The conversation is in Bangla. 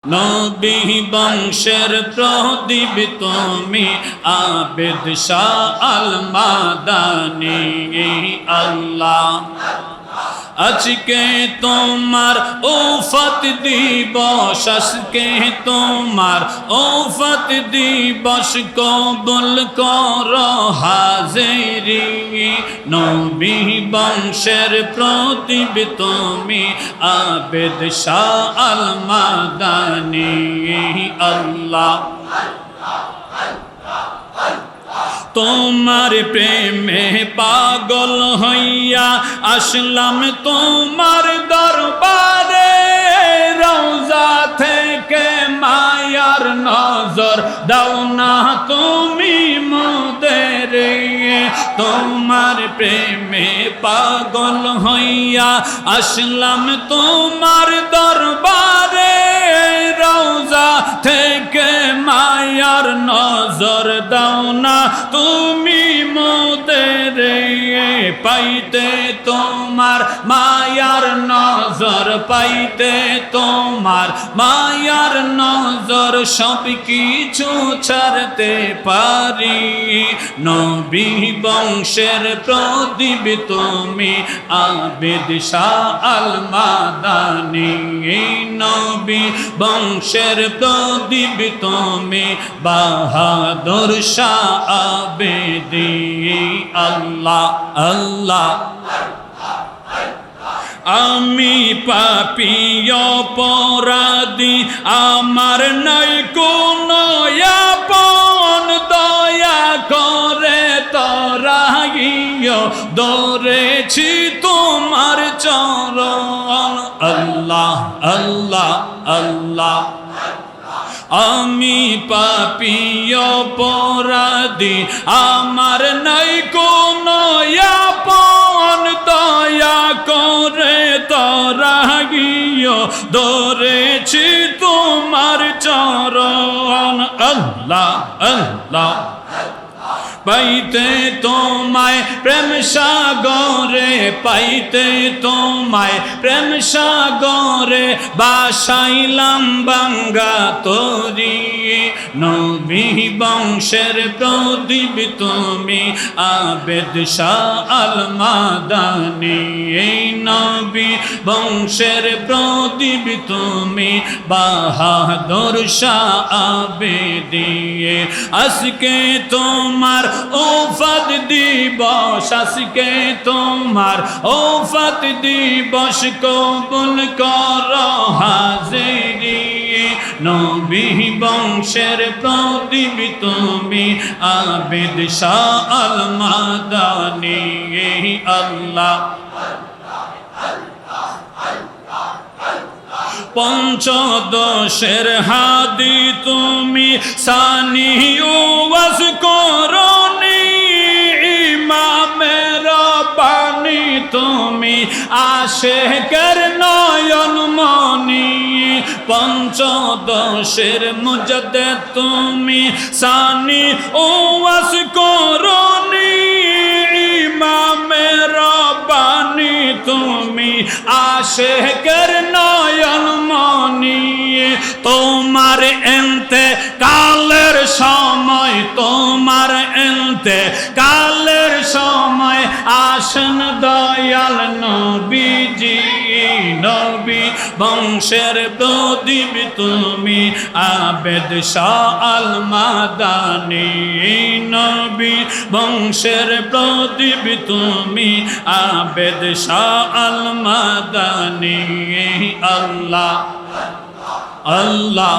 নবী বংশের প্রদীপ তুমি আবেদ শাহ আল মাদানী আল্লাহ। আজকে তোমার উফত দিবস, আজকে তোমার উফত দিবস, কবুল করো হাজিরি। নবী বংশের প্রদীপ তুমি আবেদ শাহ আল মাদানী আল্লাহ। তোমার প্রেমে পাগল হইয়া আসলাম তোমার দরবারে, রওজা থেকে মায়ার নজর দাও না তুমি মোদের। তোমার প্রেমে পাগল হইয়া আসলাম তোমার দরবারে, রওজা থেকে মায়ার নজর দাও না তুমি মোদের। পাইতে তোমার মায়ার নজর, পাইতে তোমার মায়ার নজর, সব কিছু ছাড়তে পারি। নবী বংশের প্রদীপ তুমি আবেদ শাহ আল মাদানী। নবী বংশের প্রদীপ তুমি বাহাদুর শাহ আবেদী আল্লাহ আল্লাহ। আমি পাপী অপরাধী, আমার নাই কোনো আপন, দয়া করে তরাইও ধরেছি তোমার চরণ। আল্লাহ আল্লাহ আল্লাহ। আমি পাপী অপরাধী, আমার নাই কোনো আপন, দয়া করে তরাইও ধরেছি তোমার চরণ। আল্লাহ আল্লাহ। পাইতে তোমায় প্রেম সাগরে, পাইতে তোমায় প্রেম সাগরে, বাসাইলাম বাঙ্গা তরি। নবী বংশের প্রদীপ তুমি আবেদ শাহ আল মাদানী। নবী বংশের প্রদীপ তুমি বাহাদুর শাহ আবেদী। আজকে তোমার উফত দিবস, আজকে তোমার উফত দিবস, কবুল করো হাজিরি। নবী বংশের প্রদীপ তুমি আবেদ শাহ আল মাদানী আল্লাহ। পঞ্চদশের হাদি তুমি সানি ওয়াজ করনি, ইমামের বাণী তুমি আশেকের নয়ন মনি। পঞ্চদশের মুজাদ্দেদ তুমি সানি ওয়াজ করনি, ইমামের বাণী তুমি আশেকের নয়ন মনি। তোমার এন্তে কালের সময়, তোমার এন্তে কালের সময় আসেন দয়াল নবীজি। নবী বংশের প্রদীপ তুমি আবেদ শাহ আল মাদানী। নবী বংশের প্রদীপ তুমি আবেদ শাহ আল মাদানী আল্লাহ আল্লাহ।